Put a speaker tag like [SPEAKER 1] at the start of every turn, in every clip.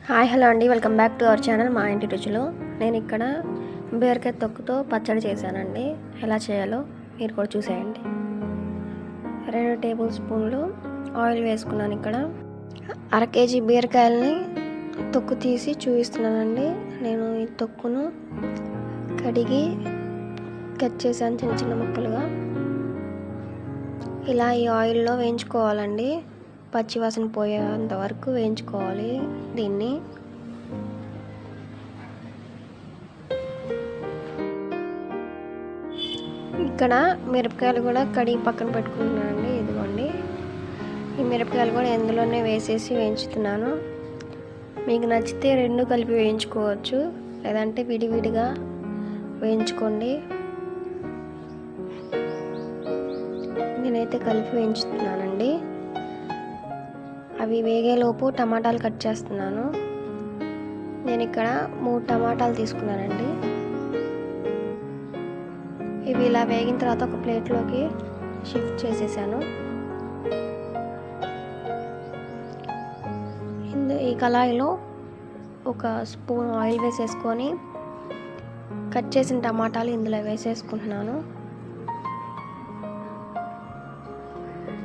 [SPEAKER 1] Hi hello అండి, welcome back to our channel మా ఇంటి రుచులు. నేను ఇక్కడ బీరకాయ తొక్కుతో పచ్చడి చేశానండి. ఎలా చేయాలో మీరు కూడా చూసేయండి. 2 టేబుల్ స్పూన్లు ఆయిల్ వేసుకున్నాను. ఇక్కడ 1/2 కేజీ బీరకాయలని తొక్కు తీసి చూపిస్తున్నానండి. నేను ఈ తొక్కును కడిగి కట్ చేశాను చిన్న చిన్న ముక్కలుగా. ఇలా ఈ ఆయిల్లో వేయించుకోవాలండి. పచ్చివాసన పోయేంత వరకు వేయించుకోవాలి దీన్ని. ఇక్కడ మిరపకాయలు కూడా కడిగి పక్కన పెట్టుకుంటున్నానండి. ఇదిగోండి, ఈ మిరపకాయలు కూడా ఎందులోనే వేసేసి వేయించుతున్నాను. మీకు నచ్చితే 2 కలిపి వేయించుకోవచ్చు, లేదంటే విడివిడిగా వేయించుకోండి. నేనైతే కలిపి వేయించుతున్నానండి. అవి వేగేలోపు టమాటాలు కట్ చేస్తున్నాను. నేను ఇక్కడ 3 టమాటాలు తీసుకున్నానండి. ఇవి ఇలా వేగిన తర్వాత ఒక ప్లేట్లోకి షిఫ్ట్ చేసేసాను. ఈ కళాయిలో 1 స్పూన్ ఆయిల్ వేసేసుకొని కట్ చేసిన టమాటాలు ఇందులో వేసేసుకుంటున్నాను.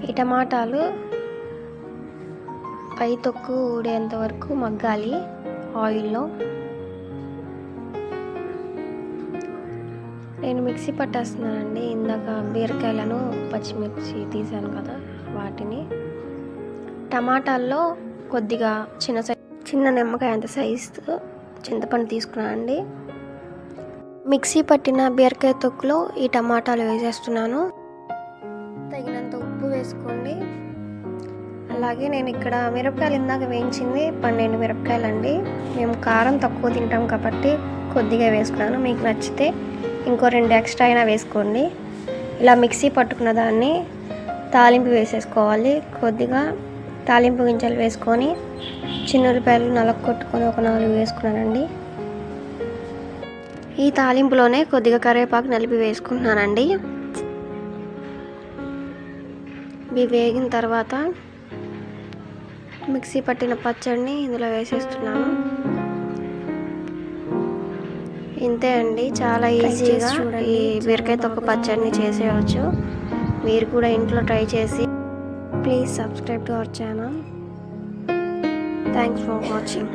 [SPEAKER 1] ఈ టమాటాలు పై తొక్కు ఊడేంత వరకు మగ్గాలి ఆయిల్లో. నేను మిక్సీ పట్టేస్తున్నానండి. ఇందాక బీరకాయలను పచ్చిమిర్చి తీసాను కదా, వాటిని. టమాటాల్లో కొద్దిగా చిన్న నిమ్మకాయ అంత సైజు చింతపండు తీసుకున్నానండి. మిక్సీ పట్టిన బీరకాయ తొక్కులో ఈ టమాటాలు వేసేస్తున్నాను. తగినంత ఉప్పు వేసుకోండి. అలాగే నేను ఇక్కడ మిరపకాయలు ఇందాక వేయించింది 12 మిరపకాయలండి. మేము కారం తక్కువ తింటాం కాబట్టి కొద్దిగా వేసుకున్నాను. మీకు నచ్చితే ఇంకో 2 ఎక్స్ట్రా అయినా వేసుకోండి. ఇలా మిక్సీ పట్టుకున్న దాన్ని తాలింపు వేసేసుకోవాలి. కొద్దిగా తాలింపు గింజలు వేసుకొని చిన్నుల్లిపాయలు నలగొట్టుకొని ఒక 4 వేసుకున్నానండి. ఈ తాలింపులోనే కొద్దిగా కరివేపాకు నలిపి వేసుకుంటున్నానండి. ఇవి వేగిన తర్వాత మిక్సీ పట్టిన పచ్చడిని ఇందులో వేసేస్తున్నాను. ఇంతే అండి, చాలా ఈజీగా ఈ బీరకాయ తొక్క పచ్చడిని చేసేయవచ్చు. మీరు కూడా ఇంట్లో ట్రై చేసి please subscribe to our channel. Thanks for watching.